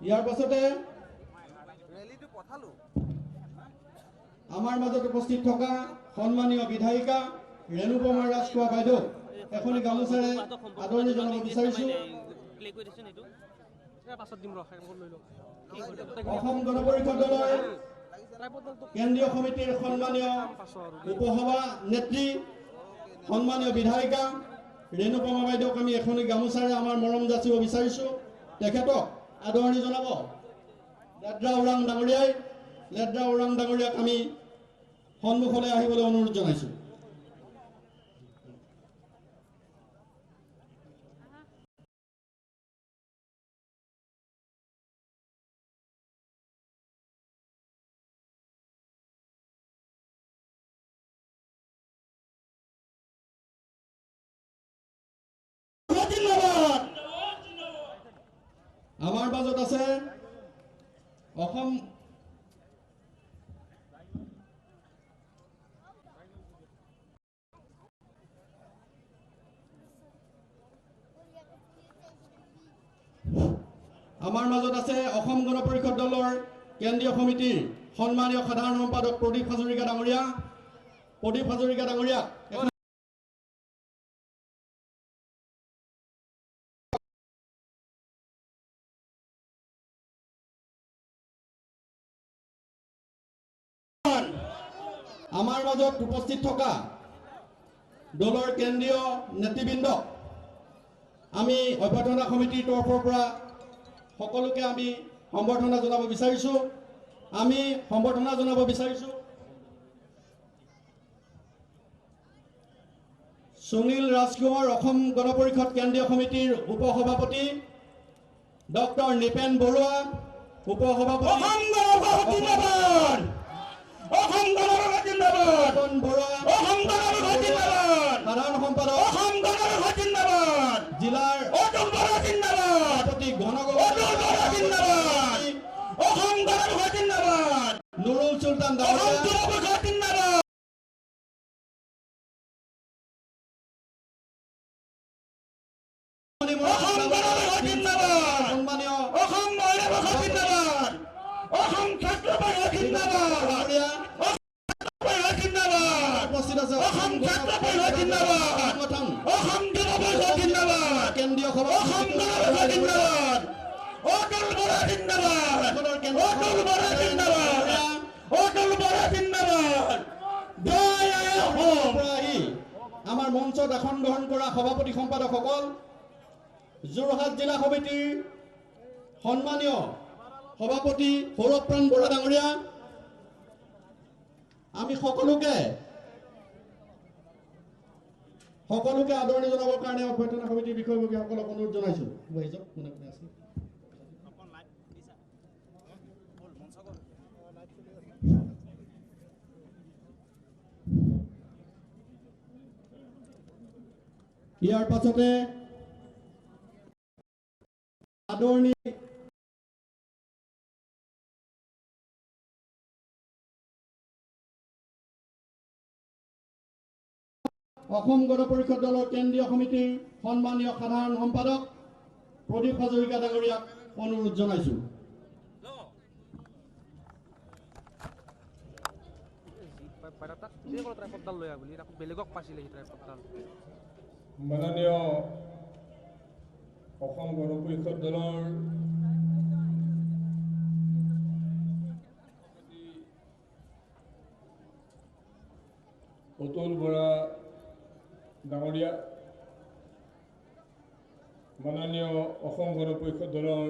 ইয়াৰ পাছতে আমাৰ মাজত উপস্থিত থকা সন্মানীয় বিধায়িকা ৰেণুপমা ৰাজখোৱা বাইদেউ এখনি গামোচাৰে আদৰণি জনাব বিচাৰিছোঁ। অসম গণ পৰিষদ দলৰ কেন্দ্ৰীয় সমিতিৰ সন্মানীয় উপসভা নেত্ৰী সন্মানীয় বিধায়িকা ৰেণুপমা বাইদেউক আমি এখনি গামোচাৰে আমাৰ মৰম যাচিব বিচাৰিছোঁ। তেখেতক আদৰণি জনাব লেদ্ৰা ওৰাং ডাঙৰীয়াক আমি সন্মুখলৈ আহিবলৈ অনুৰোধ জনাইছোঁ। আমাৰ মাজত আছে অসম গণ পৰিষদ দলৰ কেন্দ্ৰীয় সমিতিৰ সন্মানীয় সাধাৰণ সম্পাদক প্ৰদীপ হাজৰিকা ডাঙৰীয়া। আমাৰ মাজত উপস্থিত থকা দলৰ কেন্দ্ৰীয় নেতৃবৃন্দ আমি অভ্যৰ্থনা সমিতিৰ তৰফৰ পৰা সকলোকে আমি সম্বৰ্ধনা জনাব বিচাৰিছোঁ। সুনীল ৰাজকোঁৱৰ অসম গণ পৰিষদ কেন্দ্ৰীয় সমিতিৰ উপসভাপতি, ডক্টৰ নিপেন বৰুৱা উপসভাপতি, সাধাৰণ সম্পাদক জিলাৰ সভাপতি নুৰুল চুলতান কেন্দ্ৰীয় আমাৰ মঞ্চত আসন গ্ৰহণ কৰা সভাপতি সম্পাদকসকল, যোৰহাট জিলা সমিতিৰ সন্মানীয় সভাপতি সৌৰভপ্ৰাণ বৰা ডাঙৰীয়া, আমি সকলোকে আদৰণি জনাবৰ কাৰণে অভ্যৰ্থনা সমিতিৰ বিষয়ববীয়াসকলক অনুৰোধ জনাইছোঁ। ইয়াৰ পাছতে আদৰণি অসম গণ পৰিষদ দলৰ কেন্দ্ৰীয় সমিতিৰ সন্মানীয় সাধাৰণ সম্পাদক প্ৰদীপ হাজৰিকা ডাঙৰীয়াক অনুৰোধ জনাইছোঁ। মাননীয় অসম গণ পৰিষদ দলৰ অতুল বৰা ডাঙৰীয়া, মাননীয় অসম গণ পৰিষদ দলৰ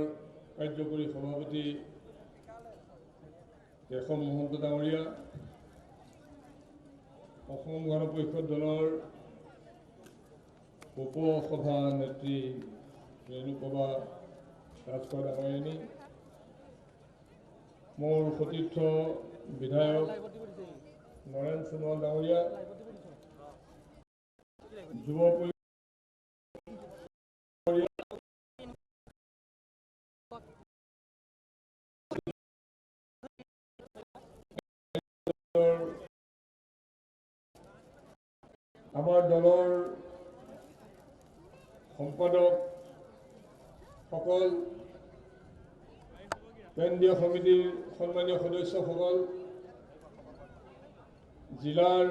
কাৰ্যকৰী সভাপতি ৰেশম মহন্ত ডাঙৰীয়া, অসম গণ পৰিষদ দলৰ উপসভা নেত্ৰী ৰেণুপমা ৰাজখোৱা ডাঙৰীয়ানী, মোৰ সতীৰ্থ বিধায়ক নৰেন সোণোৱাল ডাঙৰীয়া, যুৱ আমাৰ দলৰ সম্পাদক সকল, কেন্দ্ৰীয় সমিতিৰ সন্মানীয় সদস্যসকল, জিলাৰ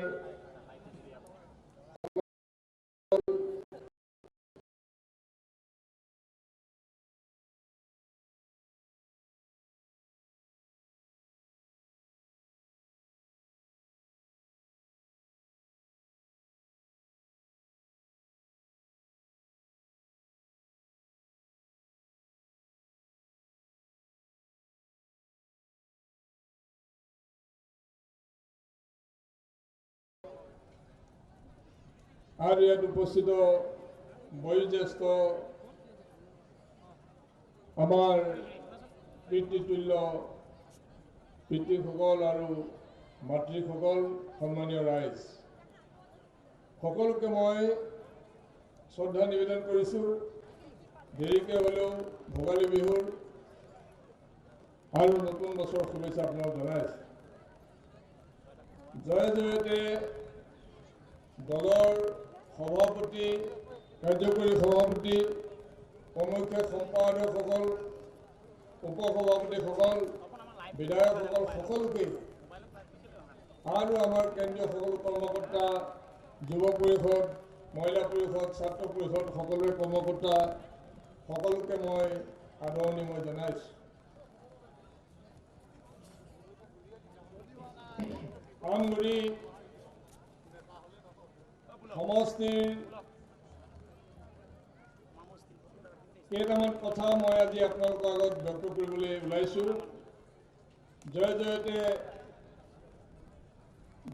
আৰু ইয়াত উপস্থিত বয়োজ্যেষ্ঠ আমাৰ পিতৃতুল্য পিতৃসকল আৰু মাতৃসকল, সন্মানীয় ৰাইজ, সকলোকে মই শ্ৰদ্ধা নিবেদন কৰিছোঁ। দেৰিকৈ হ'লেও ভোগালী বিহুৰ আৰু নতুন বছৰৰ শুভেচ্ছা আপোনাক জনাইছোঁ। জয় জয়তে দলৰ সভাপতি, কাৰ্যকৰী সভাপতি, প্ৰমুখ্য সম্পাদকসকল, উপসভাপতিসকল, বিধায়কসকল সকলোকে আৰু আমাৰ কেন্দ্ৰীয় সকলো কৰ্মকৰ্তা, যুৱ পৰিষদ, মহিলা পৰিষদ, ছাত্ৰ পৰিষদ, সকলোৰে কৰ্মকৰ্তা সকলোকে মই আদৰণি জনাইছোঁ। আমগুৰি সমষ্টিৰ কেইটামান কথা মই আজি আপোনালোকৰ আগত ব্যক্ত কৰিবলৈ ওলাইছোঁ। জয় জয়তে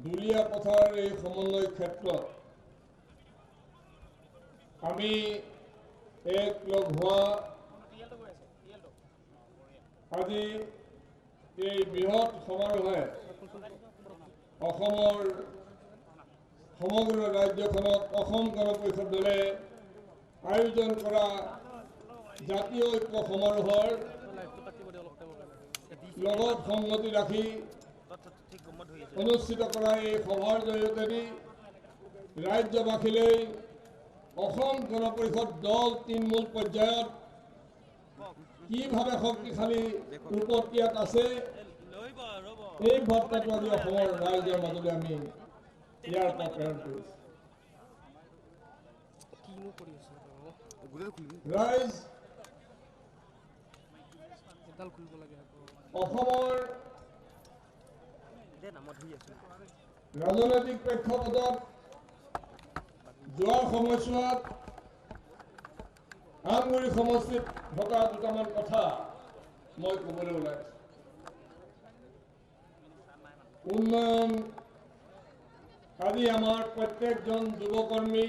দুলীয়া পথাৰ এই সমন্বয় ক্ষেত্ৰত আমি এক লগ হোৱা আজি এই বৃহৎ সমাৰোহে অসমৰ সমগ্ৰ ৰাজ্যখনত অসম গণ পৰিষদ দলে আয়োজন কৰা জাতীয় ঐক্য সমাৰোহৰ লগত সংগতি ৰাখি অনুষ্ঠিত কৰা এই সভাৰ জৰিয়তে ৰাজ্যবাসীলৈ অসম গণ পৰিষদ দল তৃণমূল পৰ্যায়ত কিভাৱে শক্তিশালী ৰূপত ইয়াত আছে, এই বাৰ্তাটো আজি অসমৰ ৰাইজৰ মাজলৈ আমি ইয়াৰ পৰা প্ৰেৰণ কৰিছোঁ। ৰাইজ, অসমৰ ৰাজনৈতিক প্ৰেক্ষাপটত যোৱা সময়ছোৱাত আমগুৰি সমষ্টিত থকা দুটামান কথা মই ক'বলৈ ওলাইছোঁ। উন্নয়ন আজি আমাৰ প্ৰত্যেকজন যুৱকৰ্মী,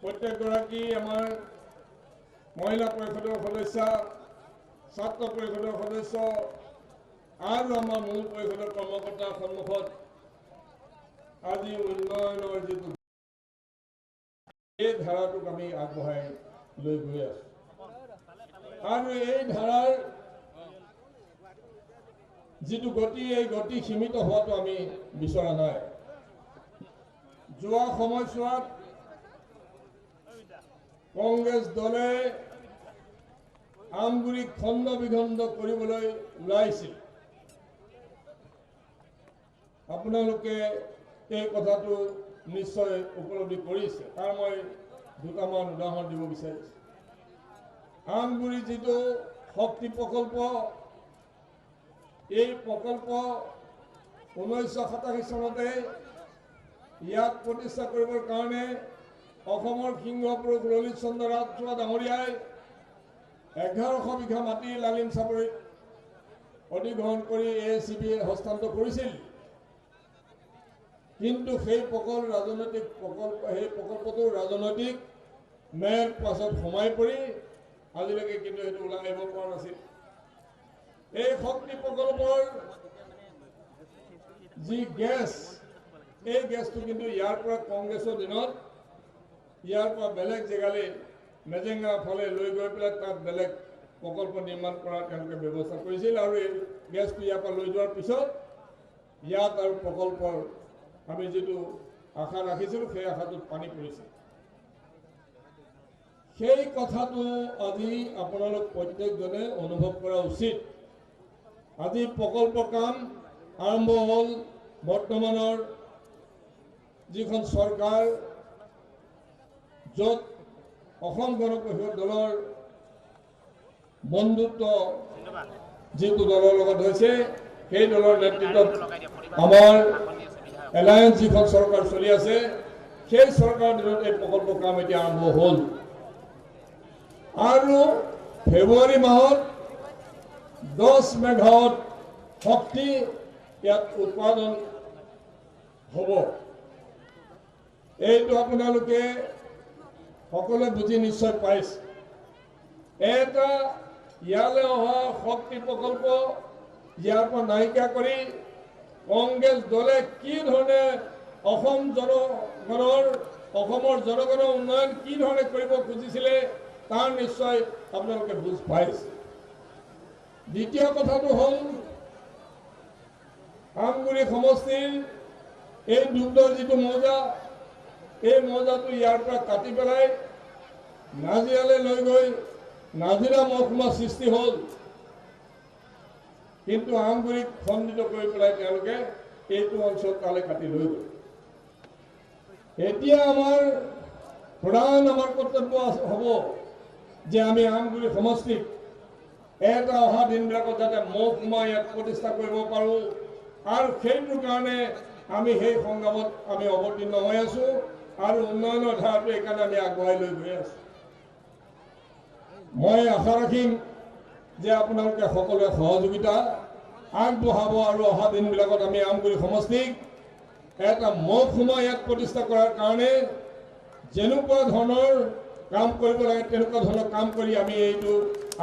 প্ৰত্যেকগৰাকী আমাৰ মহিলা পৰিষদৰ সদস্য, ছাত্ৰ পৰিষদৰ সদস্য আৰু আমাৰ মূল পৰিষদৰ কৰ্মকৰ্তাৰ সন্মুখত আজি উন্নয়নৰ যিটো এই ধাৰাটোক আমি আগবঢ়াই লৈ গৈ আছোঁ। আৰু এই ধাৰাৰ যিটো গতি, এই গতি সীমিত হোৱাটো আমি বিচৰা নাই। যোৱা সময়ছোৱাত কংগ্ৰেছ দলে আমগুৰিক খণ্ড বিখণ্ড কৰিবলৈ ওলাইছিল। আপোনালোকে এই কথাটো নিশ্চয় উপলব্ধি কৰিছে। তাৰ মই দুটামান উদাহৰণ দিব বিচাৰিছোঁ। আমগুৰি যিটো শক্তি প্ৰকল্প, এই প্ৰকল্প 1987 চনতে ইয়াক প্ৰতিষ্ঠা কৰিবৰ কাৰণে অসমৰ সিংহপুৰুষ ললিত চন্দ্ৰ ৰাজখোৱা ডাঙৰীয়াই 1100 বিঘা মাটি লালিন চাপৰিত অধিগ্ৰহণ কৰি ACB হস্তান্তৰ কৰিছিল। কিন্তু সেই প্ৰকল্পটো ৰাজনৈতিক মেৰ পাছত সোমাই পৰি আজিলৈকে কিন্তু সেইটো ওলাই আহিব পৰা নাছিল। এই শক্তি প্ৰকল্পৰ যি গেছ, এই গেছটো কিন্তু ইয়াৰ পৰা কংগ্ৰেছৰ দিনত ইয়াৰ পৰা বেলেগ জেগালৈ মেজেঙা ফালে লৈ গৈ পেলাই তাত বেলেগ প্ৰকল্প নিৰ্মাণ কৰাৰ তেওঁলোকে ব্যৱস্থা কৰিছিল। আৰু এই গেছটো ইয়াৰ পৰা লৈ যোৱাৰ পিছত ইয়াত আৰু প্ৰকল্পৰ আমি যিটো আশা ৰাখিছিলোঁ সেই আশাটোত পানী পৰিছে। সেই কথাটো আজি আপোনালোক প্ৰত্যেকজনে অনুভৱ কৰা উচিত আজি প্ৰকল্প কাম আৰম্ভ হ'ল। বৰ্তমানৰ যিখন চৰকাৰ, য'ত অসম গণ পৰিষদ দলৰ বন্ধুত্ব যিটো দলৰ লগত হৈছে, সেই দলৰ নেতৃত্বত আমাৰ এলায়েন্স যিখন চৰকাৰ চলি আছে, সেই চৰকাৰৰ দিনত এই প্ৰকল্প কাম এতিয়া আৰম্ভ হ'ল। আৰু ফেব্ৰুৱাৰী মাহত 10 মেগাৱাট শক্তি ইয়াত উৎপাদন হ'ব। এইটো আপোনালোকে সকলোৱে বুজি নিশ্চয় পাইছে। এটা ইয়ালৈ অহা শক্তি প্ৰকল্প ইয়াৰ পৰা নাইকিয়া কৰি কংগ্ৰেছ দলে কি ধৰণে অসমৰ জনগণৰ উন্নয়ন কি ধৰণে কৰিব খুজিছিলে তাৰ নিশ্চয় আপোনালোকে বুজ পাইছে। দ্বিতীয় কথাটো হ'ল আমগুৰি সমষ্টিৰ এই দুগ্ধৰ যিটো মৌজা, এই মৌজাটো ইয়াৰ পৰা কাটি পেলাই নাজিৰালৈ লৈ গৈ নাজিৰা মহকুমা সৃষ্টি হ'ল। কিন্তু আমগুৰিক খণ্ডিত কৰি পেলাই তেওঁলোকে এইটো অঞ্চল তালৈ কাটি লৈ গ'ল। এতিয়া আমাৰ কৰ্তব্য হ'ব যে আমি আমগুৰি সমষ্টিত এটা অহা দিনবিলাকত যাতে মহকুমা ইয়াত প্ৰতিষ্ঠা কৰিব পাৰোঁ, আৰু সেইটোৰ কাৰণে আমি সেই সংগ্ৰামত আমি অৱতীৰ্ণ হৈ আছোঁ, আৰু উন্নয়নৰ ধাৰাটো এইকাৰণে আমি আগুৱাই লৈ গৈ আছোঁ। মই আশা ৰাখিম যে আপোনালোকে সকলোৱে সহযোগিতা আগবঢ়াব, আৰু অহা দিনবিলাকত আমি আমগুৰি সমষ্টিক এটা মহকুমা ইয়াত প্ৰতিষ্ঠা কৰাৰ কাৰণে যেনেকুৱা ধৰণৰ কাম কৰিব লাগে তেনেকুৱা ধৰণৰ কাম কৰি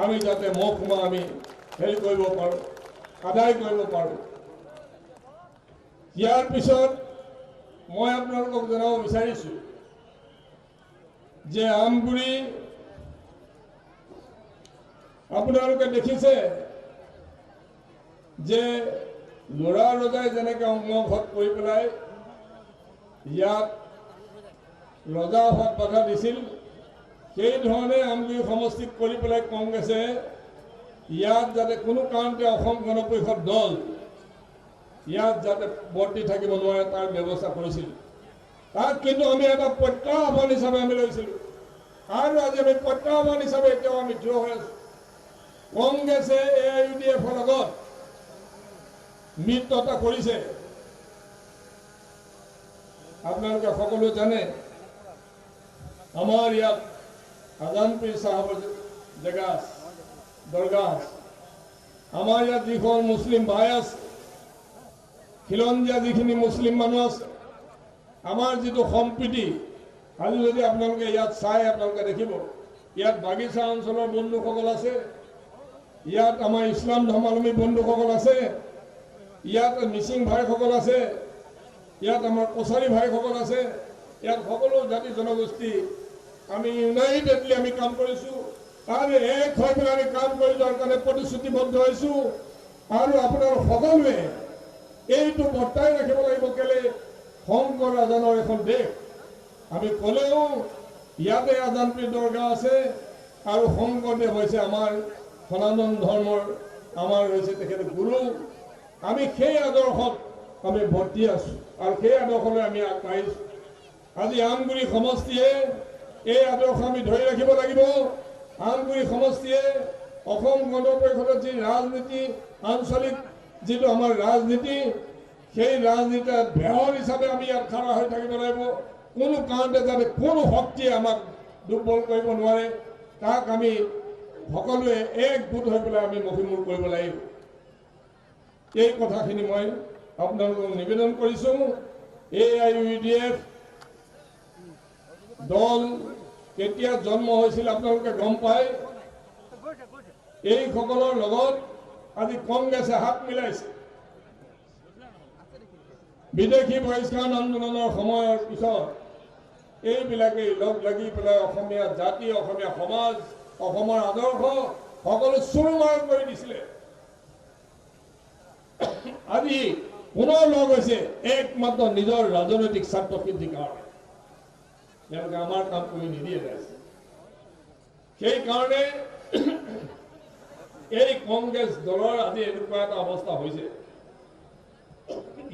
আমি যাতে মহকুমা আমি হেৰি কৰিব পাৰোঁ, আদায় কৰিব পাৰোঁ। ইয়াৰ পিছত মই আপোনালোকক জনাব বিচাৰিছোঁ যে আমগুৰি আপোনালোকে দেখিছে যে ল'ৰা ৰজাই যেনেকৈ অংগঘাত কৰি পেলাই ইয়াত ৰজা হোৱাত বাধা দিছিল, সেই ধৰণে আমগুৰি সমষ্টিত কৰি পেলাই কংগ্ৰেছে ইয়াত যাতে কোনো কাৰণতে অসম গণ পৰিষদ দল ইয়াত যাতে বৰ্তি থাকিব নোৱাৰে তাৰ ব্যৱস্থা কৰিছিল। তাক কিন্তু আমি এটা প্ৰত্যাহ্বান হিচাপে আমি লৈছিলোঁ, আৰু আজি আমি প্ৰত্যাহ্বান হিচাপে এতিয়াও আমি থিয় হৈ আছোঁ। কংগ্ৰেছে AIUDFৰ লগত মিত্ৰতা কৰিছে। আপোনালোকে সকলো জানে আমাৰ ইয়াত আজানপীৰ চাহাবৰ জেগা দৰগাহ আছে, আমাৰ ইয়াত যিখন মুছলিম ভাই আছে, খিলঞ্জীয়া যিখিনি মুছলিম মানুহ আছে, আমাৰ যিটো সম্প্ৰীতি, আজি যদি আপোনালোকে ইয়াত চাই আপোনালোকে দেখিব ইয়াত বাগিচা অঞ্চলৰ বন্ধুসকল আছে, ইয়াত আমাৰ ইছলাম ধৰ্মাৱলম্বী বন্ধুসকল আছে, ইয়াত মিচিং ভাইসকল আছে, ইয়াত আমাৰ কছাৰী ভাইসকল আছে, ইয়াত সকলো জাতি জনগোষ্ঠী আমি ইউনাইটেডলি আমি কাম কৰিছোঁ, আৰু এক হৈ পেলাই আমি কাম কৰি যোৱাৰ কাৰণে প্ৰতিশ্ৰুতিবদ্ধ হৈছোঁ। আৰু আপোনালোক সকলোৱে এইটো বৰ্তাই ৰাখিব লাগিব। কেলে শংকৰ আজানৰ এখন দেশ, আমি ক'লেও ইয়াতে আজানপীৰ দৰগাহ আছে, আৰু শংকৰদেৱ হৈছে আমাৰ সনাতন ধৰ্মৰ, আমাৰ হৈছে তেখেত গুৰু। আমি সেই আদৰ্শত আমি ভৰ্তি আছোঁ, আৰু সেই আদৰ্শলৈ আমি আগবাঢ়িছোঁ। আজি আমগুৰি সমষ্টিয়ে এই আদৰ্শ আমি ধৰি ৰাখিব লাগিব। আমগুৰি সমষ্টিয়ে অসম গণ পৰিষদৰ যি ৰাজনীতি, আঞ্চলিক যিটো আমাৰ ৰাজনীতি, সেই ৰাজনীতিৰ ভেহৰ হিচাপে আমি ইয়াত খাৰা হৈ থাকিব লাগিব। কোনো কাৰণতে যাতে কোনো শক্তিয়ে আমাক দুৰ্বল কৰিব নোৱাৰে, তাক আমি সকলোৱে একগোট হৈ পেলাই আমি মষিমূৰ কৰিব লাগিব। এই কথাখিনি মই আপোনালোকক নিবেদন কৰিছোঁ। AIUDF দল কেতিয়া জন্ম হৈছিল আপোনালোকে গম পায়। এইসকলৰ লগত আজি কংগ্ৰেছে হাত মিলাইছে। বিদেশী বহিষ্কাৰ আন্দোলনৰ সময়ৰ পিছত এইবিলাকেই লগ লাগি পেলাই অসমীয়া জাতি, অসমীয়া সমাজ, অসমৰ আদৰ্শ সকলো চুৰমাৰ কৰি দিছিলে। আজি পুনৰ লগ হৈছে একমাত্ৰ নিজৰ ৰাজনৈতিক স্বাৰ্থ সিদ্ধিৰ কাৰণে। তেওঁলোকে আমাৰ কাম কৰি নিদিয়ে। সেইকাৰণে এই কংগ্ৰেছ দলৰ আজি এনেকুৱা এটা অৱস্থা হৈছে,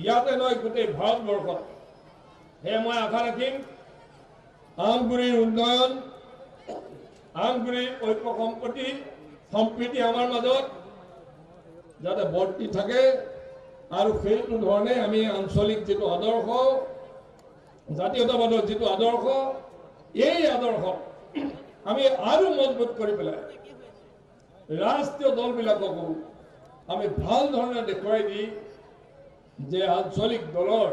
ইয়াতে নহয় গোটেই ভাৰতবৰ্ষত। সেয়ে মই আশা ৰাখিম আমগুৰিৰ উন্নয়ন, আমগুৰিৰ ঐক্য সম্প্ৰীতি আমাৰ মাজত যাতে বৰ্তি থাকে, আৰু সেইটো ধৰণে আমি আঞ্চলিক যিটো আদৰ্শ, জাতীয়তাবাদৰ যিটো আদৰ্শ, এই আদৰ্শ আমি আৰু মজবুত কৰি পেলাই ৰাষ্ট্ৰীয় দলবিলাককো আমি ভাল ধৰণে দেখুৱাই দি যে আঞ্চলিক দলৰ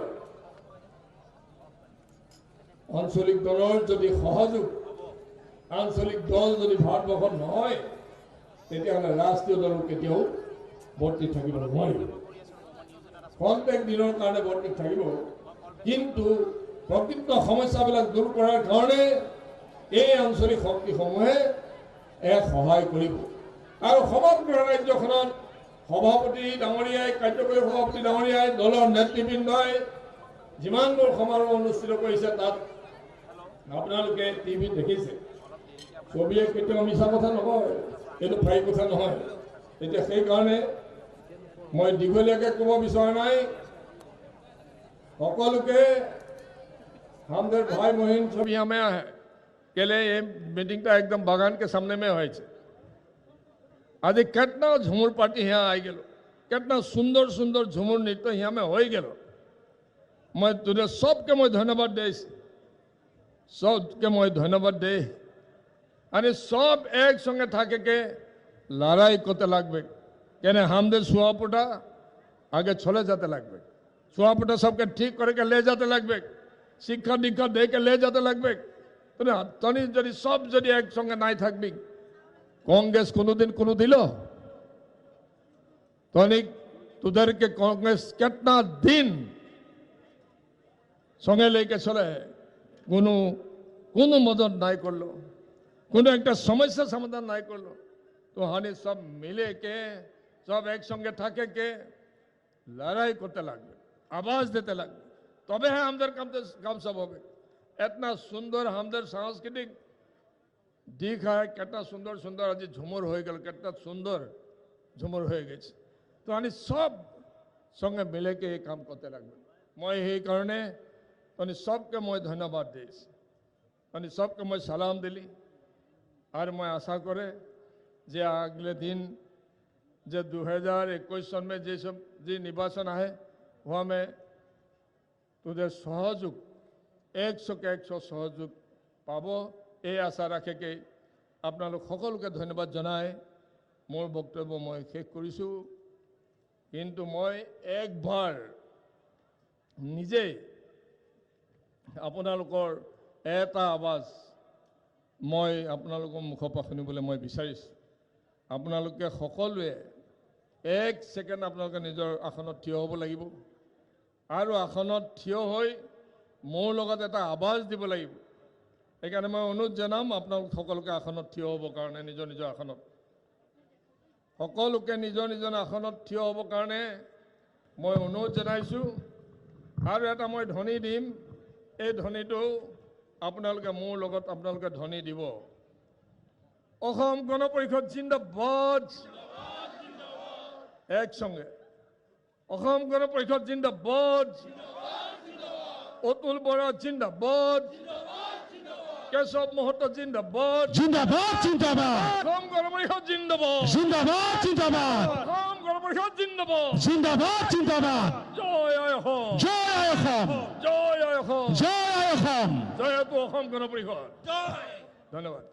যদি সহযোগ, আঞ্চলিক দল যদি ভাৰতবৰ্ষত নহয়, তেতিয়াহ'লে ৰাষ্ট্ৰীয় দল কেতিয়াও বৰ্তি থাকিব নোৱাৰিব। প্ৰত্যেক দিনৰ কাৰণে বৰ্তি থাকিব, কিন্তু প্ৰকৃত সমস্যাবিলাক দূৰ কৰাৰ কাৰণে এই আঞ্চলিক শক্তিসমূহে এক সহায় কৰিব। আৰু সমগ্ৰ ৰাজ্যখনত সভাপতি ডাঙৰীয়াই, কাৰ্যকৰী সভাপতি ডাঙৰীয়াই, দলৰ নেতৃবৃন্দই যিমানবোৰ সমাৰোহ অনুষ্ঠিত কৰিছে, তাত আপোনালোকে টিভিত দেখিছে। ছবিয়ে কেতিয়াও মিছা কথা নকয়, এইটো ফাই কথা নহয়। এতিয়া সেইকাৰণে মই দীঘলীয়াকৈ ক'ব বিচৰা নাই। সকলোকে हमदर भाई मोहिन सब यहाँ में है के लिए ये मीटिंग तो एकदम बागान के सामने में है। आज कितना झूमर पार्टी यहाँ आई गलो, कितना सुंदर सुंदर झूमर नृत्य यहाँ में हो गलो। मैं तुझे सबके मैं धन्यवाद दे, सबके मैं धन्यवाद दे। अरे सब एक संगे थाके के लड़ाई करते लगबे, कहने हमदर सुहापुटा आगे चले जाते लगबे, सुहापुटा सबके ठीक करके ले जाते लगबे, शिक्षा दीक्षा दे के ले जाते लगबे। तनी जदि सब जदि एक संगे नाई थाकबी, कांग्रेस कोनो दिन कोनो दिलो तनी तुदर के कांग्रेस कितना दिन संगे लेके चले, कोनो मदद नाई करलो, कोनो एक समस्या समाधान नाई करलो। तो हानि सब मिले के, सब एक संगे थाके के लड़ाई करते लगबे, आवाज देते लगबे, तबे है हमदर काम सब हो गए। इतना सुंदर हमदर सांस्कृतिक दिख है, कितना सुंदर सुंदर आज झूमर हो गल, कितना सुंदर झूमर हो गए। तो आनी सब संगे मिले के ये काम करते लगबे। मैं यही कारणे तनी सबके मैं धन्यवाद दीस, तनी सबके मैं सलाम दिली। और मैं आशा करे जे अगले दिन जे 2021 सन में जे सब जी निर्वाचन है वहाँ में तुझे सहयोग 100 के 100 सहयोग पाब, ये आशा रखे कि अपना लोग सकलोके धन्यवाद जनाय मोर बक्तव्य मैं शेष करिछु। किन्तु मैं एक बार निजे आपनालोकर एटा आवाज मैं आपनालोकर मुखर পৰা শুনিবলৈ मैं বিচাৰিছো। आपनालोके सकलोৱে एक सेकेंड आपनालोके নিজৰ আসনত থিয় হ'ব লাগিব, और আসনত থিয় হৈ মোৰ লগত এটা আৱাজ দিব লাগিব। সেইকাৰণে মই অনুৰোধ জনাম আপোনালোক সকলোকে আসনত থিয় হ'বৰ কাৰণে, নিজৰ নিজৰ আসনত সকলোকে নিজৰ নিজৰ আসনত থিয় হ'বৰ কাৰণে মই অনুৰোধ জনাইছো। আৰু এটা মই ধ্বনি দিম, এই ধ্বনিটো আপোনালোকে মোৰ লগত আপোনালোকে ধ্বনি দিব। অসম গণ পৰিষদ জিন্দাবাদ, একসঙ্গে অসম গণ পৰিষদ জিন্দাবাদ, অতুল বৰা জিন্দাবাদ, কেশৱ মহন্ত জিন্দাবাদ, जिंदाबाद जिंदाबाद অসম গণ পৰিষদ জিন্দাবাদ, जिंदाबाद जिंदाबाद অসম গণ পৰিষদ জিন্দাবাদ। जिंदाबाद जिंदाबाद জয় আই অসম, जय आय অসম, জয় আই অসম, जय आय অসম। জয় তো অসম গণ পৰিষদ। ধন্যবাদ।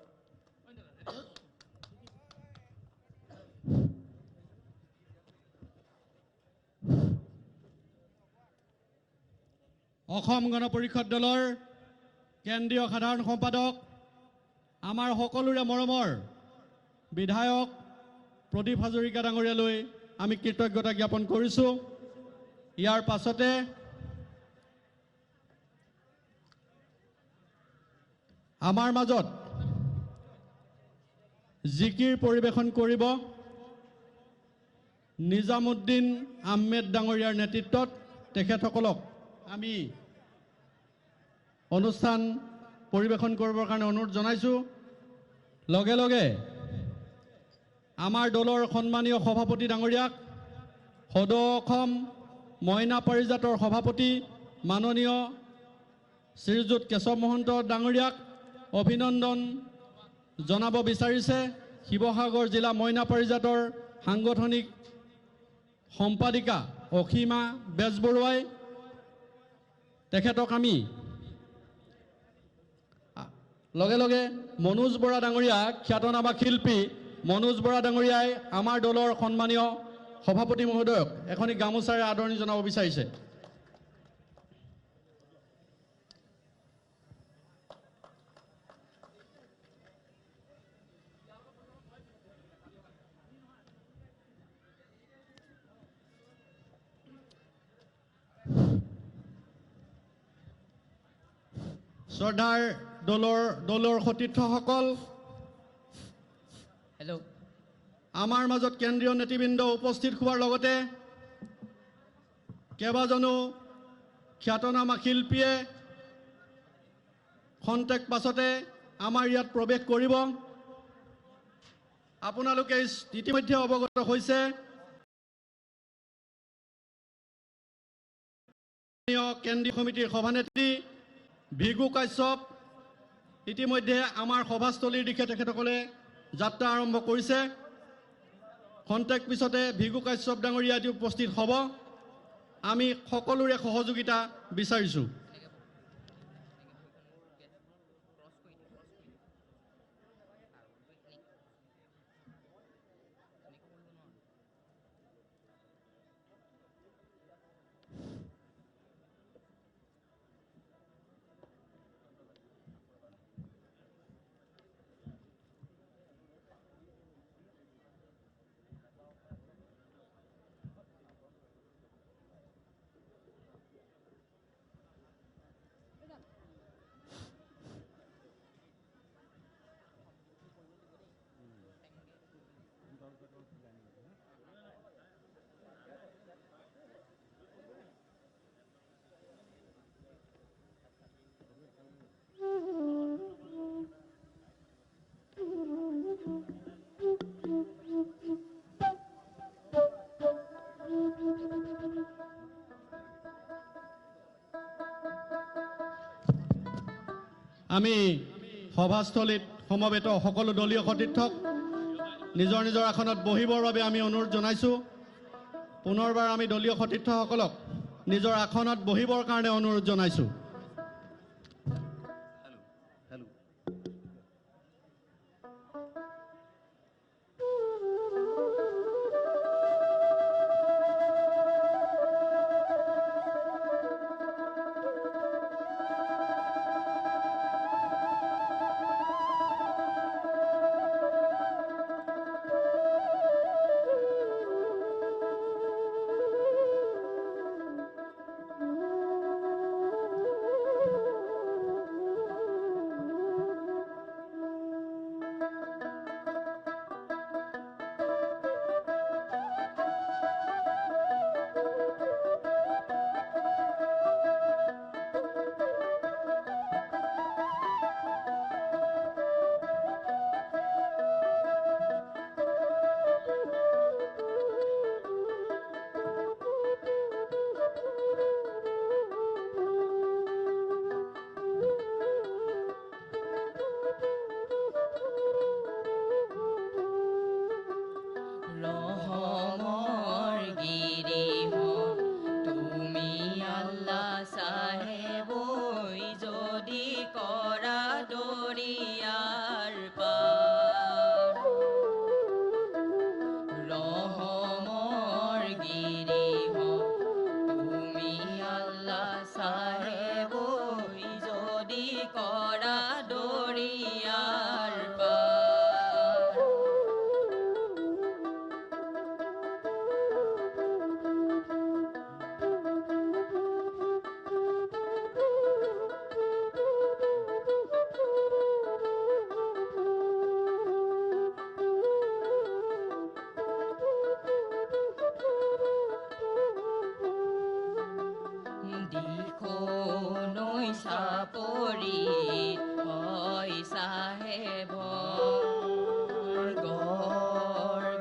অসম গণ পৰিষদ দলৰ কেন্দ্ৰীয় সাধাৰণ সম্পাদক আমাৰ সকলোৰে মৰমৰ বিধায়ক প্ৰদীপ হাজৰিকা ডাঙৰীয়ালৈ আমি কৃতজ্ঞতা জ্ঞাপন কৰিছোঁ। ইয়াৰ পাছতে আমাৰ মাজত জিকিৰ পৰিৱেশন কৰিব নিজামুদ্দিন আহমেদ ডাঙৰীয়াৰ নেতৃত্বত। তেখেতসকলক আমি অনুষ্ঠান পৰিৱেশন কৰিবৰ কাৰণে অনুৰোধ জনাইছোঁ। লগে লগে আমাৰ দলৰ সন্মানীয় সভাপতি ডাঙৰীয়াক, সদৌ অসম মইনা পাৰিজাতৰ সভাপতি মাননীয় শ্ৰীযুত কেশৱ মহন্ত ডাঙৰীয়াক অভিনন্দন জনাব বিচাৰিছে শিৱসাগৰ জিলা মইনা পাৰিজাতৰ সাংগঠনিক সম্পাদিকা অসীমা বেজবৰুৱাই। তেখেতক আমি লগে লগে মনোজ বৰা ডাঙৰীয়া, খ্যাতনামা শিল্পী মনোজ বৰা ডাঙৰীয়াই আমাৰ দলৰ সন্মানীয় সভাপতি মহোদয়ক এখনি গামোচাৰে আদৰণি জনাব বিচাৰিছে। শ্ৰদ্ধাৰ দলৰ সতীৰ্থসকল, হেল্ল', আমাৰ মাজত কেন্দ্ৰীয় নেতৃবৃন্দ উপস্থিত হোৱাৰ লগতে কেইবাজনো খ্যাতনামা শিল্পীয়ে খন্তেক পাছতে আমাৰ ইয়াত প্ৰৱেশ কৰিব। আপোনালোকে ইতিমধ্যে অৱগত হৈছে কেন্দ্ৰীয় সমিতিৰ সভানেত্ৰী ভিগু কাশ্যপ ইতিমধ্যে আমাৰ সভাস্থলীৰ দিশে তেখেতসকলে যাত্ৰা আৰম্ভ কৰিছে। খন্তেক পিছতে ভিগু কাশ্যপ ডাঙৰীয়া আজি উপস্থিত হ'ব। আমি সকলোৰে সহযোগিতা বিচাৰিছোঁ। আমি সভাস্থলীত সমবেত সকলো দলীয় সতীৰ্থক নিজৰ নিজৰ আসনত বহিবৰ বাবে আমি অনুৰোধ জনাইছোঁ। পুনৰবাৰ আমি দলীয় সতীৰ্থসকলক নিজৰ আসনত বহিবৰ কাৰণে অনুৰোধ জনাইছোঁ। চাপৰি হয় চাহেব গড়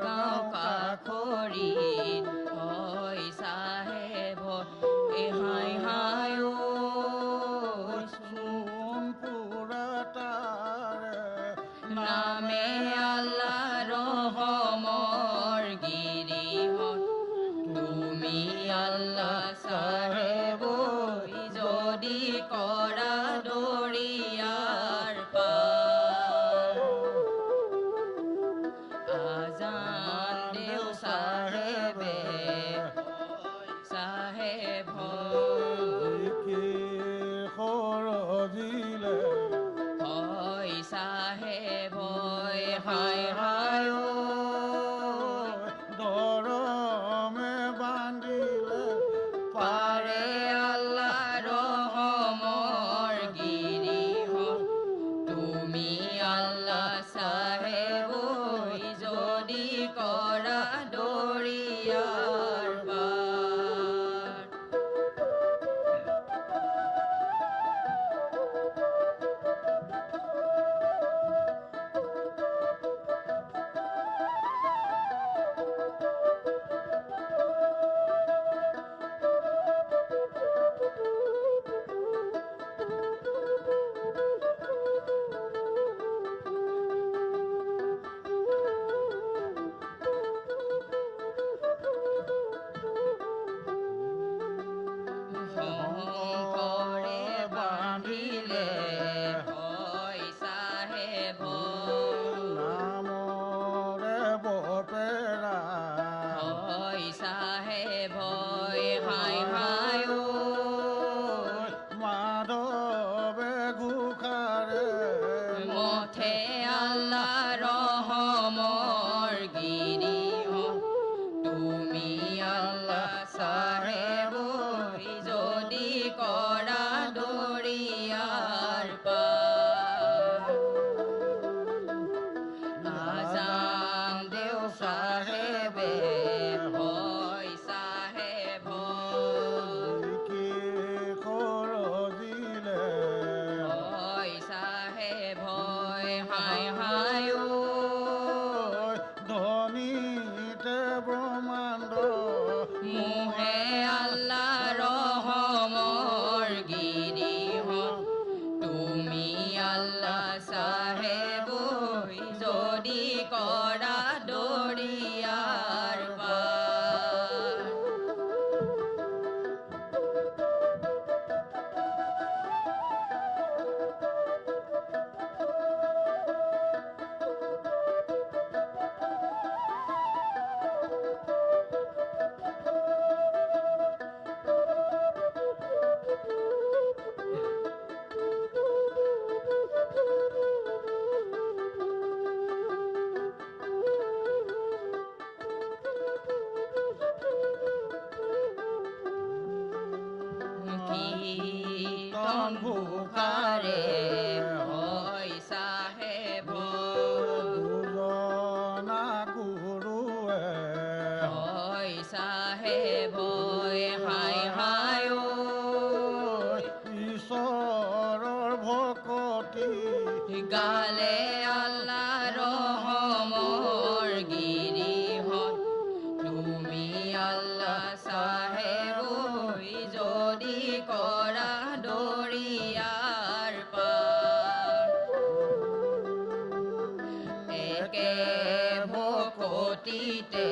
গতিতে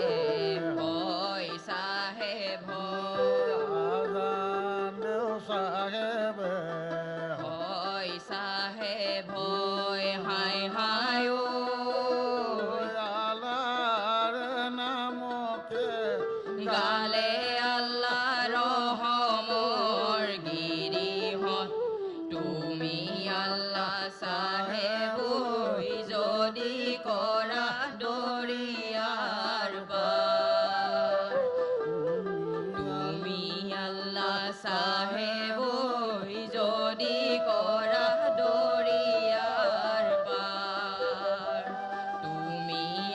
হয় চাহেব হয় চাহেব হাই হাই গালে আল্লাহ রহমর গিরিহত তুমি আল্লাহ সাহেব যদি করা দরিয়ার পার তুমি আল্লাহ সাহেব